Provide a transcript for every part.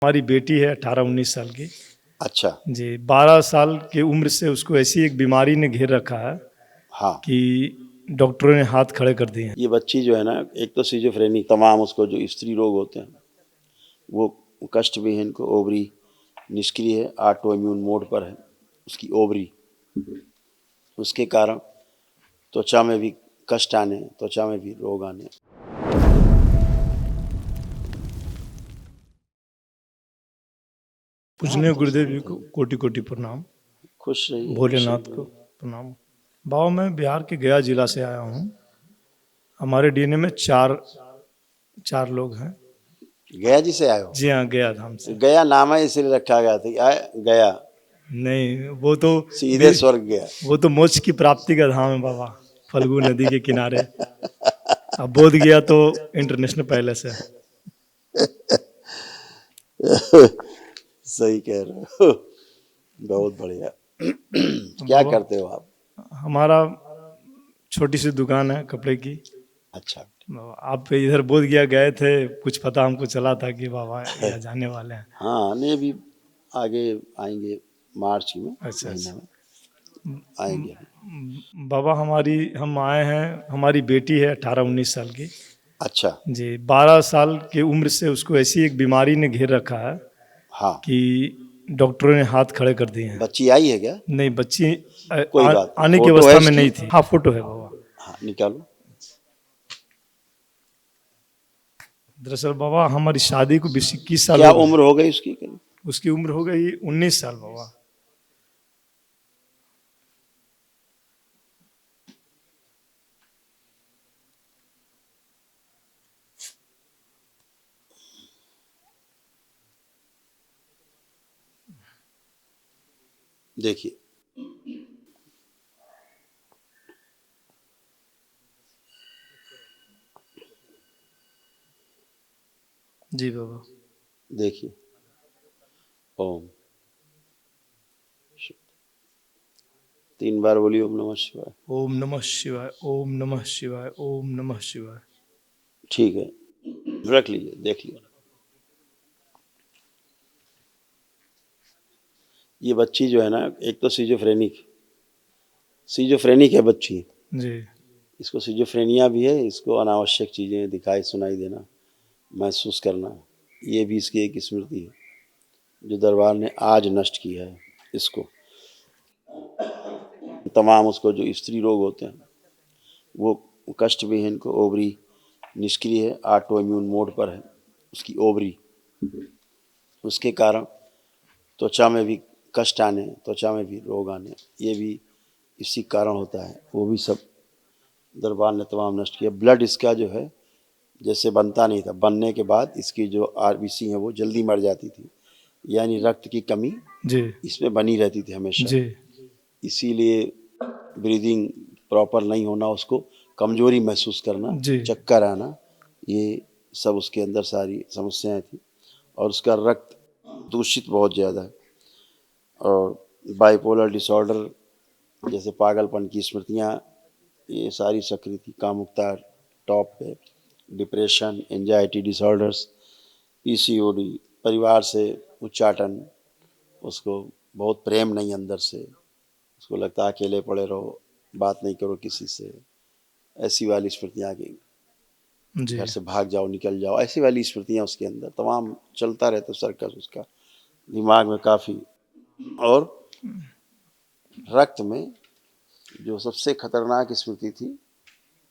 हमारी बेटी है 18-19 साल की। अच्छा। जी, 12 साल की उम्र से उसको ऐसी एक बीमारी ने घेर रखा है हाँ, कि डॉक्टरों ने हाथ खड़े कर दिए हैं। ये बच्ची जो है ना, एक तो सिजोफ्रेनिक, तमाम उसको जो स्त्री रोग होते हैं वो कष्ट भी है इनको। ओवरी निष्क्रिय है, ऑटो इम्यून मोड पर है उसकी ओवरी। उसके कारण त्वचा में भी कष्ट आने, त्वचा में भी रोग आने। पूजनीय गुरुदेव जी को कोटि कोटि प्रणाम। खुश रहिए, भोलेनाथ को प्रणाम। बाबा, मैं बिहार के गया जिला से आया हूँ। हमारे डीएनए में चार लोग हैं। गया जी से आए हो? जी हाँ, गया धाम से। गया नाम है इसलिए रखा गया था गया, नहीं, वो तो सीधे स्वर्ग गया। वो तो मोक्ष की प्राप्ति का धाम है बाबा, फल्गु नदी के किनारे। अब बोध गया तो इंटरनेशनल पैलेस है। सही कह रहे हो, बहुत बढ़िया। तो क्या बाबा, करते हो आप? हमारा छोटी सी दुकान है कपड़े की। अच्छा। आप इधर बोध गया गए थे, कुछ पता हमको चला था कि बाबा यहाँ जाने वाले हैं। हाँ, नहीं अभी आगे आएंगे, मार्च में अच्छा महीना अच्छा। में आएंगे। बाबा, हम आए हैं, हमारी बेटी है 18-19 साल की। अच्छा। जी, 12 साल की उम्र से उसको ऐसी एक बीमारी ने घेर रखा है हाँ, कि डॉक्टरों ने हाथ खड़े कर दिए हैं। बच्ची आई है क्या? नहीं, बच्ची कोई बात नहीं, आने की फोटो है अवस्था में इसकी? नहीं थी। हाँ, फोटो है बाबा। हाँ, निकालो। दरअसल बाबा, हमारी शादी को 20-21 साल क्या हो गए। उम्र हो गई उसकी करीब? उसकी उम्र हो गई 19 साल बाबा। देखिए, जी बाबा। देखिए, ओम 3 बार बोलिए ओम नमः शिवाय। ओम नमः शिवाय, ओम नमः शिवाय, ओम नमः शिवाय। ठीक है, रख लीजिए, देख लीजिए। ये बच्ची जो है ना, एक तो सिजोफ्रेनिक है बच्ची। जी इसको सिजोफ्रेनिया भी है, इसको अनावश्यक चीज़ें दिखाई सुनाई देना, महसूस करना, ये भी इसकी एक स्मृति है जो दरबार ने आज नष्ट की है इसको। तमाम उसको जो स्त्री रोग होते हैं वो कष्ट भी है इनको। ओवरी निष्क्रिय है, ऑटो इम्यून मोड पर है उसकी ओवरी। उसके कारण त्वचा में भी कष्ट आने, त्वचा में भी रोग आने, ये भी इसी कारण होता है। वो भी सब दरबार ने तमाम नष्ट किया। ब्लड इसका जो है जैसे बनता नहीं था, बनने के बाद इसकी जो आरबीसी है वो जल्दी मर जाती थी, यानी रक्त की कमी जी इसमें बनी रहती थी हमेशा। जी इसीलिए ब्रीदिंग प्रॉपर नहीं होना, उसको कमजोरी महसूस करना, जी चक्कर आना, ये सब उसके अंदर सारी समस्याएं थी। और उसका रक्त दूषित बहुत ज़्यादा है। और बाइपोलर डिसऑर्डर जैसे पागलपन की स्मृतियाँ, ये सारी सक्रिय थी। कामुकता टॉप पे, डिप्रेशन, एंजाइटी डिसऑर्डर्स, पीसीओडी, परिवार से उच्चाटन, उसको बहुत प्रेम नहीं अंदर से, उसको लगता है अकेले पड़े रहो, बात नहीं करो किसी से, ऐसी वाली स्मृतियाँ आ गई। जी घर से भाग जाओ, निकल जाओ, ऐसी वाली स्मृतियाँ उसके अंदर तमाम चलता रहता सर्कस उसका दिमाग में काफ़ी। और रक्त में जो सबसे खतरनाक स्मृति थी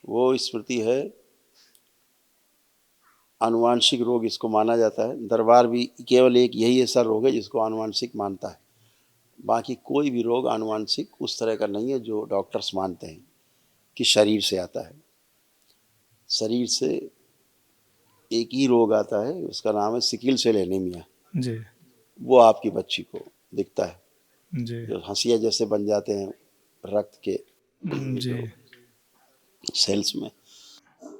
वो स्मृति है आनुवांशिक रोग, इसको माना जाता है। दरबार भी केवल एक यही ऐसा रोग है जिसको आनुवांशिक मानता है। बाकी कोई भी रोग आनुवांशिक उस तरह का नहीं है जो डॉक्टर्स मानते हैं कि शरीर से आता है। शरीर से एक ही रोग आता है, उसका नाम है सिकिल सेल एनीमिया। जी वो आपकी बच्ची को दिखता है, जी जो हंसिया जैसे बन जाते हैं रक्त के जी जो सेल्स में,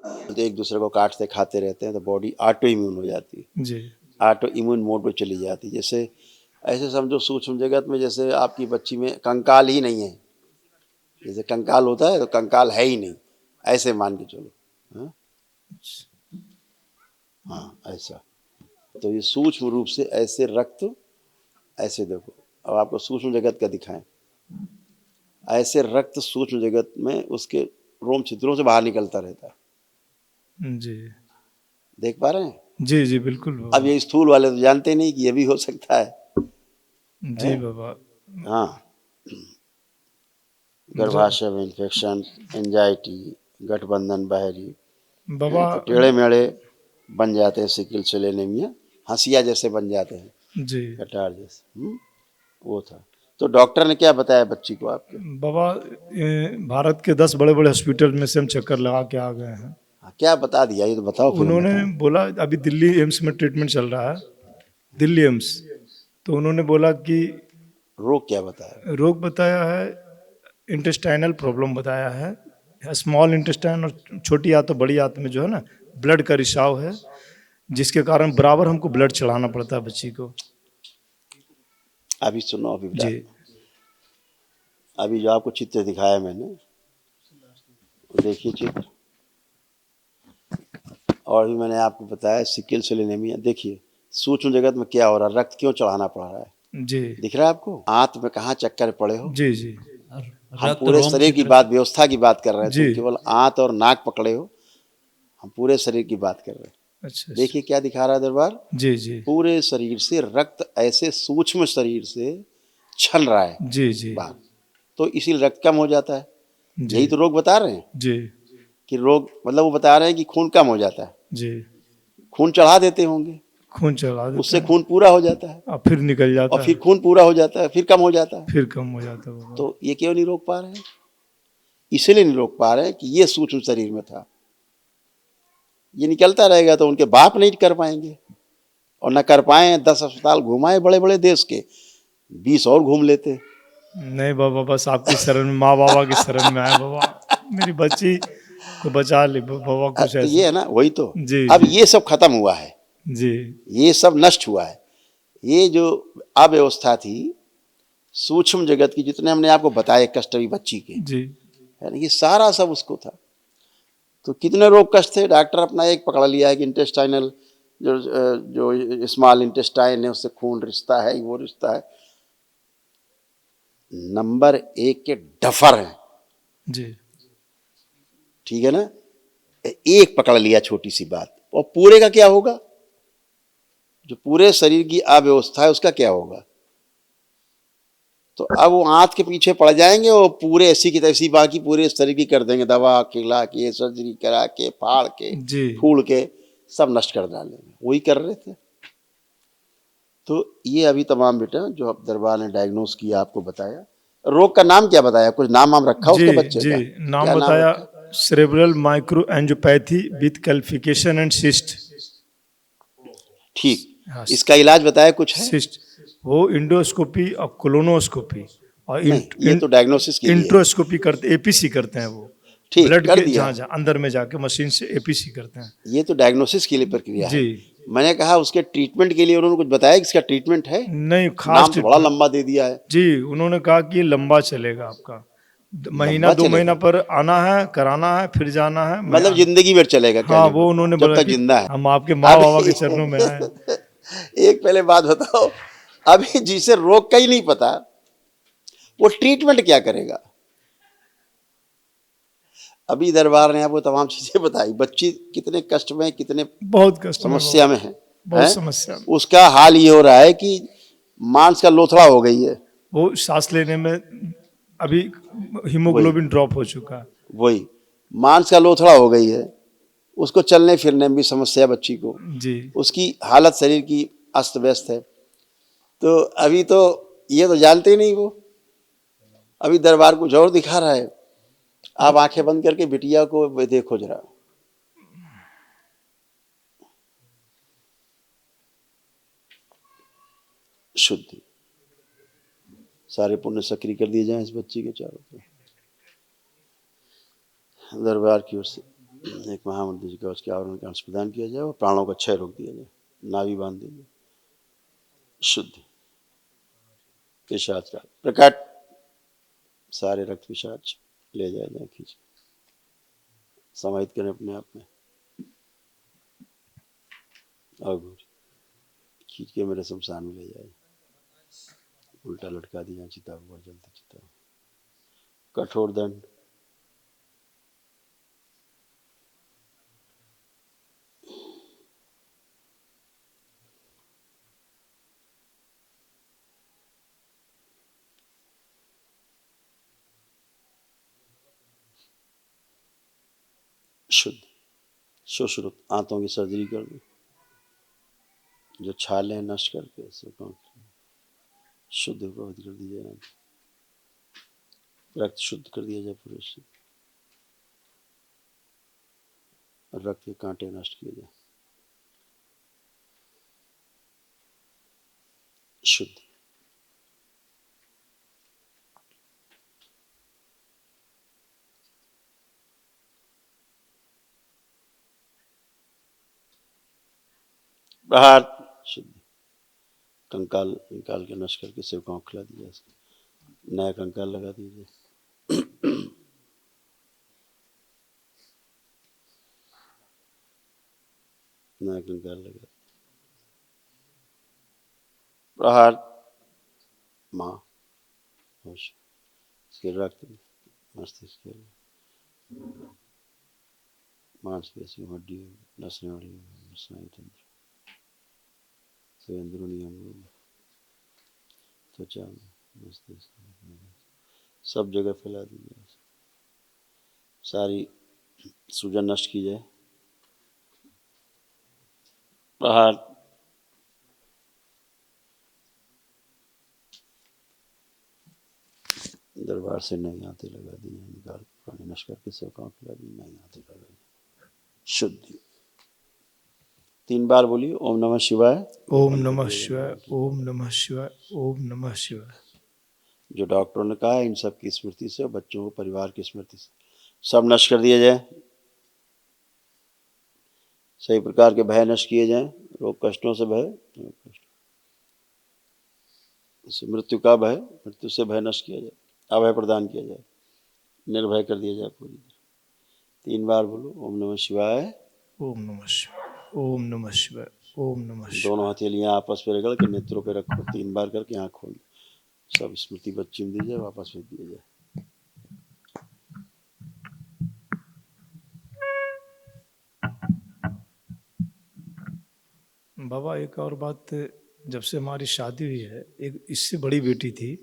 तो एक दूसरे को काटते खाते रहते हैं तो बॉडी ऑटो इम्यून हो जाती है, जी ऑटो इम्यून मोड पे चली जाती है। जैसे ऐसे समझो सूक्ष्म जगत में जैसे आपकी बच्ची में कंकाल ही नहीं है, जैसे कंकाल होता है तो कंकाल है ही नहीं, ऐसे मान के चलो। हाँ, हाँ ऐसा। तो ये सूक्ष्म रूप से ऐसे रक्त, ऐसे देखो, अब आपको सूक्ष्म जगत का दिखाएं, ऐसे रक्त सूक्ष्म जगत में उसके रोम छिद्रों से बाहर निकलता रहता है। जी देख पा रहे हैं? जी जी बिल्कुल अब बाबा। ये स्थूल वाले तो जानते नहीं कि ये भी हो सकता है। जी बाबा। हाँ, गर्भाशय में इन्फेक्शन, एंजाइटी, गठबंधन बहरी, बाबा तो टेढ़े मेढ़े बन जाते हैं, सिकिल सेल एनीमिया, हंसिया जैसे बन जाते हैं, जी कटार जैसे। वो था। तो डॉक्टर ने क्या बताया बच्ची को आपके? बाबा, भारत के 10 बड़े बड़े हॉस्पिटल में से हम चक्कर लगा के आ गए हैं। हाँ, क्या बता दिया ये तो बताओ, फिर हम उन्होंने बताएं। बोला अभी दिल्ली एम्स में ट्रीटमेंट चल रहा है, दिल्ली एम्स। तो उन्होंने बोला कि रोग क्या बताया? रोग बताया है, इंटेस्टाइनल प्रॉब्लम बताया है, स्मॉल इंटेस्टाइन और छोटी आंत और बड़ी आंत में जो है ना ब्लड का रिसाव है, जिसके कारण बराबर हमको ब्लड चढ़ाना पड़ता है बच्ची को। अभी सुनो, अभी बता। जी अभी जो आपको चित्र दिखाया मैंने, देखिए चित्र, और भी मैंने आपको बताया सिकिल सेल एनीमिया। देखिए सूक्ष्म जगत में क्या हो रहा है, रक्त क्यों चढ़ाना पड़ रहा है, जी दिख रहा है आपको? आंत में कहाँ चक्कर पड़े हो? जी जी हम रक्त पूरे रोम शरीर की छिद्र बात, व्यवस्था की बात कर रहे हैं, जी। तुम केवल आंत और नाक पकड़े हो, हम पूरे शरीर की बात कर रहे हैं। अच्छा देखिए क्या दिखा रहा है दरबार, जी जी पूरे शरीर से रक्त ऐसे सूक्ष्म शरीर से छन रहा है जी जी बाहर, तो इसीलिए रक्त कम हो जाता है। जी यही तो रोग बता रहे हैं जी कि रोग, मतलब वो बता रहे हैं कि खून कम हो जाता है, जी खून चढ़ा देते होंगे, खून चला देते उससे हैं खून पूरा हो जाता है, और फिर निकल और जाता फिर है, खून पूरा हो जाता है, फिर कम हो जाता है। फिर कम हो जाता है बाबा। तो ये क्यों नहीं रोक पा रहे हैं? इसलिए नहीं रोक पा रहे हैं कि ये सूक्ष्म शरीर में था, ये निकलता रहेगा तो उनके बाप नहीं कर पाएंगे, और न कर पाए, 10 अस्पताल घुमाए बड़े बड़े देश के, 20 और घूम लेते। नहीं बाबा, बस आपकी शरण में, माँ बाबा की शरण में आए बाबा, मेरी बच्ची को बचा ले बाबा, कुछ तो ऐसा। ये है ना, वही तो। जी अब जी ये सब खत्म हुआ है, जी ये सब नष्ट हुआ है। ये जो अव्यवस्था थी सूक्ष्म जगत की, जितने हमने आपको बताए कष्ट हुई बच्ची के, जी है ना, ये सारा सब उसको था। तो कितने रोग कष्ट थे, डॉक्टर अपना एक पकड़ लिया है कि इंटेस्टाइनल, जो स्मॉल इंटेस्टाइन है उससे खून रिश्ता है, वो रिश्ता है। नंबर 1 के डफर हैं, जी ठीक है ना। एक पकड़ लिया छोटी सी बात, और पूरे का क्या होगा, जो पूरे शरीर की अव्यवस्था है उसका क्या होगा। तो अब वो आंत के पीछे पड़ जाएंगे और पूरे ऐसी की तैसी बाकी पूरे शरीर की कर देंगे, दवा खिला के, सर्जरी करा के, फाड़ के, जी फूल के, सब नष्ट कर डालेंगे। वही कर रहे थे। तो ये अभी तमाम बेटा जो अब दरबार ने डायग्नोस किया, आपको बताया। रोग का नाम क्या बताया, कुछ नाम वाम रखा जी उसके बच्चे जी का? नाम क्या नाम बताया, रखा? Cerebral micro angiopathy with calcification and cyst. ठीक, हाँ, इसका इलाज बताया कुछ है? सिस्ट, वो इंडोस्कोपी और कोलोनोस्कोपी और नहीं, ये तो डायग्नोसिस के लिए है। इंट्रोस्कोपी करते, एपीसी करते हैं वो, ठीक, ब्लड कर के दिया। जहाँ जहाँ अंदर में जाके मशीन से एपीसी करते हैं। ये तो डायग्नोसिस के लिए प्रक्रिया है। जी मैंने कहा उसके ट्रीटमेंट के लिए उन्होंने कुछ बताया कि इसका ट्रीटमेंट है? नहीं, खास नाम तो बड़ा ट्रीटमेंट। लंबा दे दिया है। जी उन्होंने कहा कि ये लंबा चलेगा आपका, महीना लंबा 2 महीना चलेगा, पर आना है, कराना है, फिर जाना है। मतलब जिंदगी भर चलेगा हाँ, कहने को, वो उन्होंने जब बोला तक कि जिंदा है। हम आपके माँ बाबा के अभी चरणों में आए। एक पहले बात बताओ, अभी जिसे रोग का ही नहीं पता वो ट्रीटमेंट क्या करेगा? अभी दरबार ने आपको तमाम चीजें बताई, बच्ची कितने कष्ट में, कितने बहुत कष्ट में समस्या बाबा, में है, बहुत हैं? समस्या में। उसका हाल ये हो रहा है कि मांस का लोथड़ा हो गई है। वो सांस लेने में अभी वही हीमोग्लोबिन ड्रॉप हो चुका है। वही मांस का लोथड़ा हो गई है, उसको चलने फिरने में भी समस्या बच्ची को, जी उसकी हालत शरीर की अस्त व्यस्त है। तो अभी तो ये तो जानते ही नहीं वो, अभी दरबार कुछ और दिखा रहा है। आप आंखें बंद करके बिटिया को देखो जरा, शुद्धि, सारे पुण्य सक्रिय कर दिए जाएं इस बच्ची के चारों तरफ। दरबार की ओर से एक महामंत्र जी का उसके आवरण का अंश प्रदान किया जाए और प्राणों का क्षय रोक दिया जाए, नाभि बांध दीजिए। शुद्धि, पिशाच का प्रकट, सारे रक्त पिशाच ले जाए जाए, खींच समाहित करें अपने आप में। अघोरी खींच के मेरे शमशान में ले जाए, उल्टा लटका दिया चिता पर, जलती चिता। कठोर दंड। शुद्ध सुश्रुत, आंतों की सर्जरी कर दो, जो छाले हैं नष्ट करके शुद्ध पवित्र कर दिया जाए, रक्त शुद्ध कर दिया जाए पूरे से, रक्त के कांटे नष्ट किए जाए। शुद्ध। प्रहार। शुद्ध। कंकाल निकाल के नष्ट करके सेवकाओं को खिला दिया, नया कंकाल लगा दीजिए। नया कंकाल लगा। प्रहार। माँ इसके रक्त मस्तिष्क के मांसपेशी, हड्डी, नस नाड़ी, स्नायु तंत्र से अंदरूनी अंगों में, त्वचा में, मस्तिष्क में, सब जगह फैला दीजिए। सारी सूजन नष्ट की जाए। प्रहार। दरबार से नई आते लगा दी, निकाल पुराने नष्ट करके सेवकाओं खिला दी, नई आते लगा दी। शुद्धि। 3 बार बोलिए, ओम नमः शिवाय। ओम नमः शिवाय, ओम नमः शिवाय, ओम नमः शिवाय। जो डॉक्टरों ने कहा है इन सब की स्मृति से, बच्चों को परिवार की स्मृति से सब नष्ट कर दिया जाए। सही प्रकार के भय नष्ट किए जाएं, रोग कष्टों से भय, मृत्यु का भय, मृत्यु से भय नष्ट किया जाए, अभय प्रदान किया जाए, निर्भय कर दिया जाए पूरी तरह। 3 बार बोलो, ओम नमः शिवाय, ओम नमः शिवाय, ओम नमः शिवाय, ओम नमः शिवाय। दोनों हथेलियां आपस में रगड़ के नेत्रों पे रखो, 3 बार करके आँख खोल, सब स्मृति पर चिम दीजिए, वापस भेज दिया जाए। बाबा एक और बात, जब से हमारी शादी हुई है, एक इससे बड़ी बेटी थी,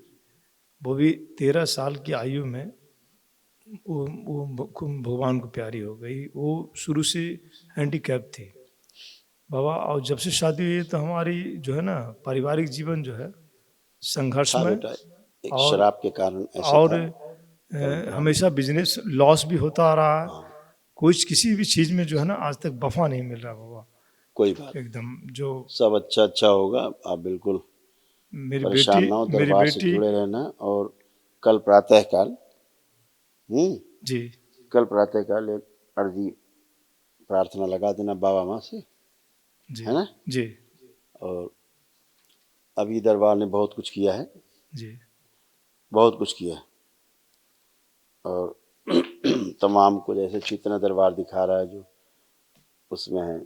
वो भी 13 साल की आयु में वो भगवान को प्यारी हो गई। वो शुरू से हैंडीकैप थी बाबा, और जब से शादी हुई है तो हमारी जो है ना पारिवारिक जीवन जो है संघर्ष हाँ में, बेटा, एक और शराब के कारण ऐसा और था। हमेशा बिजनेस लॉस भी होता आ रहा है। हाँ, कोई किसी भी चीज में जो है ना आज तक वफा नहीं मिल रहा बाबा, कोई बात, एकदम जो सब अच्छा अच्छा होगा। आप बिल्कुल मेरी परेशान बेटी ना हो, मेरी दरबार से बेटी जुड़े रहना। और कल प्रातः काल जी कल प्रातः काल एक अर्जी प्रार्थना लगा देना बाबा माँ से, जी है ना। जी और अभी दरबार ने बहुत कुछ किया है, जी बहुत कुछ किया है। और तमाम को जैसे चेतना दरबार दिखा रहा है, जो उसमें है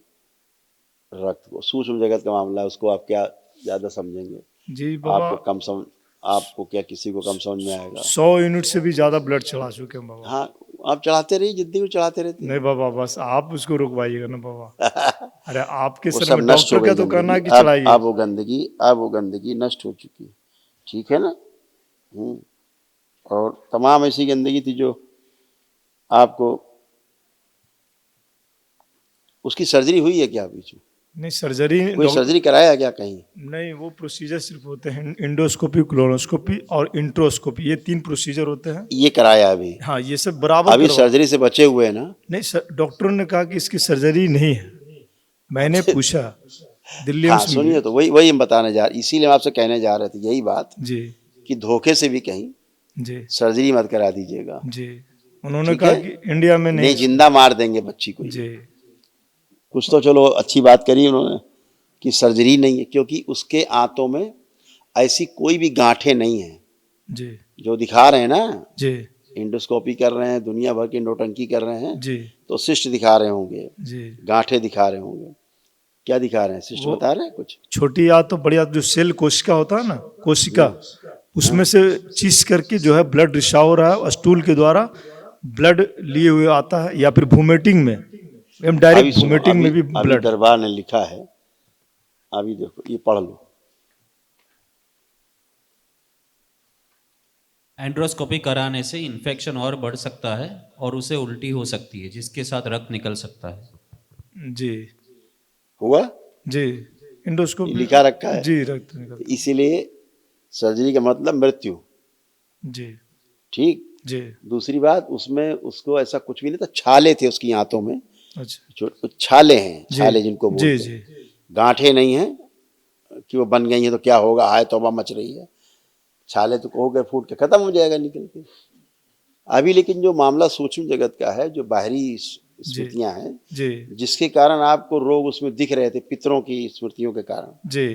रक्त को, सूक्ष्म जगत का मामला है, उसको आप क्या ज़्यादा समझेंगे। जी बाबा, आपको कम समझ, आपको क्या किसी को कम समझ में आएगा। 100 यूनिट से भी ज्यादा ब्लड चढ़ा चुके हैं बाबा। हाँ, आप चढ़ाते रहिए, जिद्दी को चढ़ाते रहते नहीं हैं। बाबा, बस आप उसको रुकवाइएगा ना बाबा। अरे आपके वो सर सब में नष्ट हो डॉक्टर का गई तो करना है गंदगी, कि चढ़ाइए। अब वो गंदगी नष्ट हो चुकी है, ठीक है ना। और तमाम ऐसी गंदगी थी जो आपको, उसकी सर्जरी हुई है क्या बीच में? नहीं सर्जरी, कोई सर्जरी कराया क्या कहीं? नहीं, वो प्रोसीजर सिर्फ होते हैं इंडोस्कोपी, क्लोनोस्कोपी और इंट्रोस्कोपी, ये 3 प्रोसीजर होते हैं। ये कराया अभी? हाँ, ये सब बराबर अभी करवा। सर्जरी से बचे हुए हैं ना? नहीं सर, डॉक्टरों ने कहा कि इसकी सर्जरी नहीं है। मैंने पूछा दिल्ली हाँ एम्स में सुनिए, भी। तो वही वही हम बताने जा रहे, इसीलिए हम आपसे कहने जा रहे थे यही बात, जी कि धोखे से भी कहीं जी सर्जरी मत करा दीजिएगा, जी, उन्होंने ठीक कहा है। कि इंडिया में नहीं, नहीं। जिंदा मार देंगे बच्ची को। जी कुछ तो चलो अच्छी बात करी उन्होंने कि सर्जरी नहीं है, क्योंकि उसके आंतों में ऐसी कोई भी गांठें नहीं है जी जो दिखा रहे हैं ना। जी इंडोस्कोपी कर रहे हैं, दुनिया भर की नोटंकी कर रहे हैं, जी तो शिष्ट दिखा रहे होंगे, जी गांठें दिखा रहे होंगे, क्या दिखा रहे हैं, सिस्टर वो- बता रहे हैं कुछ? छोटी आंत तो बड़ी आंत, जो सेल कोशिका होता है ना, कोशिका, उसमें से चीस करके जो है ब्लड रिसाव हो रहा है, और स्टूल के द्वारा ब्लड लिए हुए आता है, या फिर वोमिटिंग में, हम अभी डायरेक्ट सुनो, वोमिटिंग अभी में भी अभी ब्लड। दरबार ने लिखा है, अभी देखो ये पढ़ लो। एंड्रोस्कोपी कराने से इन्फेक्शन और बढ़ सकता है और उसे उल्टी हो सकती है, जिसके साथ रक्त निकल सकता है। जी हुआ, जी, ये इंडोस्कोपी, लिखा रखा है। जी रक्त निकल, इसीलिए सर्जरी का मतलब मृत्यु, जी ठीक। जी, दूसरी बात, उसमें उसको ऐसा कुछ भी नहीं था, छाले थे उसकी आंतों में, अच्छा, छाले हैं, जी छाले जिनको जी बोलते जी, हैं, गांठें नहीं हैं कि वो बन गई हैं तो क्या होगा, हाय तौबा मच रही है। छाले तो हो गए, फूट के खत्म हो जाएगा निकल के। अभी लेकिन जो मामला सूक्ष्म जगत का है, जो बाहरी स्मृतियां हैं, जी जिसके कारण आपको रोग उसमें दिख रहे थे, पितरों की स्मृतियों के कारण, जी,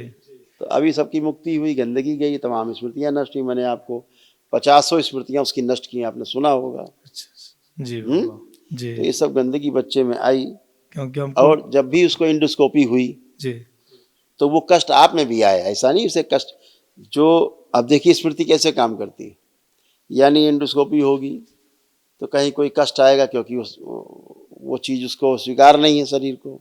तो अभी सबकी मुक्ति हुई, गंदगी गई, तमाम स्मृतियां नष्ट हुई। मैंने आपको 50 स्मृतियां उसकी नष्ट की, आपने सुना होगा। अच्छा, जी बाबा, जी, तो ये सब गंदगी बच्चे में आई, क्योंकि हमको, और जब भी उसको इंडोस्कोपी हुई जी तो वो कष्ट आप में भी आया, ऐसा नहीं उसे कष्ट जो। अब देखिए स्मृति कैसे काम करती है, यानी इंडोस्कोपी होगी तो कहीं कोई कष्ट आएगा, क्योंकि वो चीज़ उसको स्वीकार नहीं है शरीर को,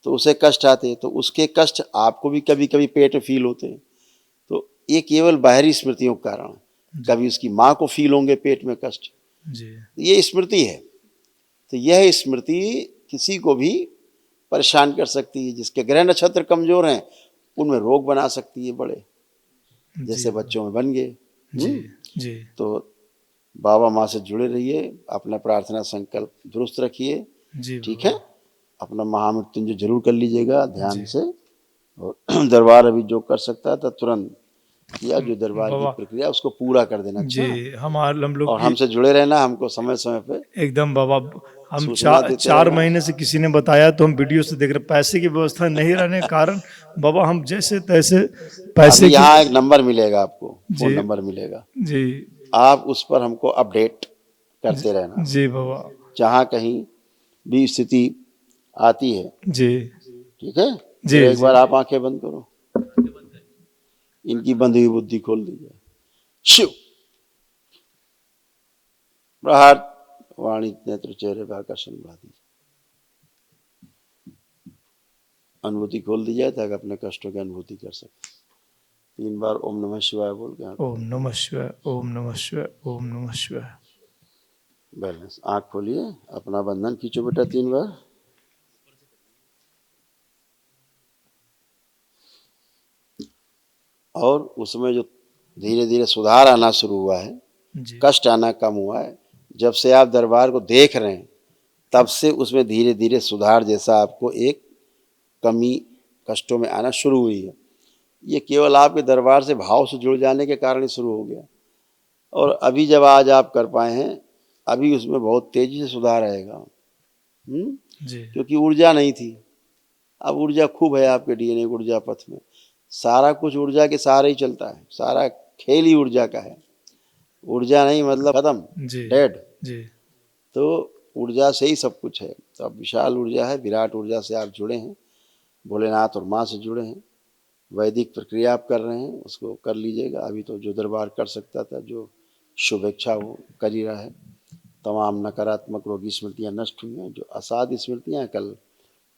तो उसे कष्ट आते हैं, तो उसके कष्ट आपको भी कभी कभी पेट में फील होते हैं। तो ये केवल बाहरी स्मृतियों के कारण, कभी उसकी माँ को फील होंगे पेट में कष्ट, जी, ये स्मृति है। तो यह स्मृति किसी को भी परेशान कर सकती है, जिसके ग्रह नक्षत्र कमजोर हैं उनमें रोग बना सकती है बड़े, जैसे बच्चों में बन गए। जी जी, तो बाबा माँ से जुड़े रहिए, अपना प्रार्थना संकल्प दुरुस्त रखिए, जी ठीक बाबा, है। अपना महामृत्युंजय जरूर कर लीजिएगा ध्यान जी से, और दरबार अभी जो कर सकता था तुरंत किया, जो दरबार की बाबा, प्रक्रिया उसको पूरा कर देना। जी, अच्छा, हम लोग और की, हमसे जुड़े रहना, हमको समय समय पे एकदम बाबा, हम सूचना देते 4 रहना। महीने से किसी ने बताया तो हम वीडियो से देख रहे, पैसे की व्यवस्था नहीं रहने के कारण बाबा हम जैसे तैसे पैसे अभी की, यहाँ एक नंबर मिलेगा आपको, फोन जी नंबर मिलेगा, जी आप उस पर हमको अपडेट करते रहना, जी बाबा, जहाँ कहीं भी स्थिति आती है, जी ठीक है। जी फिर एक जी, बार आप आंखें बंद करो, इनकी बंधी हुई बुद्धि खोल दीजिए। शिव प्रहार वाणी नेत्र चेहरे पर आकर्षण बढ़ा दीजिए, अनुभूति खोल दी जाए ताकि अपने कष्टों की अनुभूति कर सके। 3 बार ओम नमः शिवाय बोल के ओम नमः शिवाय, ओम नमः शिवाय, ओम नमः शिवाय। बैलेंस। आंख खोलिए, अपना बंधन खींचो बेटा 3 बार। और उसमें जो धीरे धीरे सुधार आना शुरू हुआ है, जी कष्ट आना कम हुआ है, जब से आप दरबार को देख रहे हैं तब से उसमें धीरे धीरे सुधार जैसा आपको एक कमी कष्टों में आना शुरू हुई है। ये केवल आपके दरबार से भाव से जुड़ जाने के कारण ही शुरू हो गया, और अभी जब आज आप कर पाए हैं, अभी उसमें बहुत तेजी से सुधार आएगा। जी क्योंकि ऊर्जा नहीं थी, अब ऊर्जा खूब है आपके डीएनए ऊर्जा पथ में, सारा कुछ ऊर्जा के सहारे ही चलता है, सारा खेल ही ऊर्जा का है। ऊर्जा नहीं मतलब खत्म, जी डेड। जी, तो ऊर्जा से ही सब कुछ है। तो अब विशाल ऊर्जा है, विराट ऊर्जा से आप जुड़े हैं, भोलेनाथ और माँ से जुड़े हैं, वैदिक प्रक्रिया आप कर रहे हैं, उसको कर लीजिएगा। अभी तो जो दरबार कर सकता था, जो शुभेच्छा वो कर ही रहा है। तमाम नकारात्मक रोगी स्मृतियाँ नष्ट हुई हैं, जो असाध्य स्मृतियाँ, कल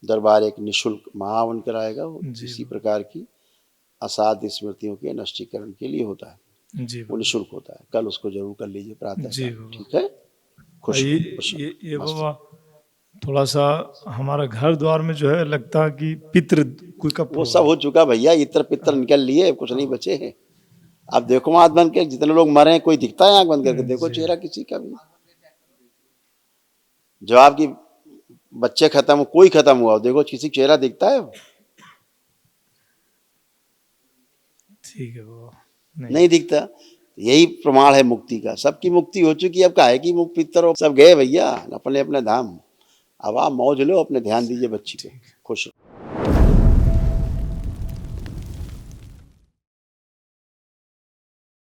दरबार एक निःशुल्क महावन कराएगा, वो जी इसी प्रकार की असाध्य स्मृतियों के नष्टीकरण के लिए होता है, जी वो बाबा, निःशुल्क होता है। कल उसको जरूर कर लीजिए जी प्रातःकाल, बाबा। ठीक है। खुश ये खुश ये मस्त। बाबा, थोड़ा सा हमारा घर द्वार में जो है लगता है कि पितृ कोई का वो सब हो चुका भैया, इत्र पित्र निकल लिए, कुछ नहीं बचे हैं। अब देखो आंख बंद करके, जितने लोग मरे हैं, कोई दिखता है आंख बंद करके? देखो चेहरा किसी का भी। जो आपकी बच्चे खत्म, कोई खत्म हुआ, देखो किसी चेहरा दिखता है? ठीक है बाबा, नहीं दिखता। यही प्रमाण है मुक्ति का। सबकी मुक्ति हो चुकी है, अब काहे की मुक्त पितर हो, सब गए भैया अपने अपने धाम। अब आप मौज लो, अपने ध्यान दीजिए बच्ची पे।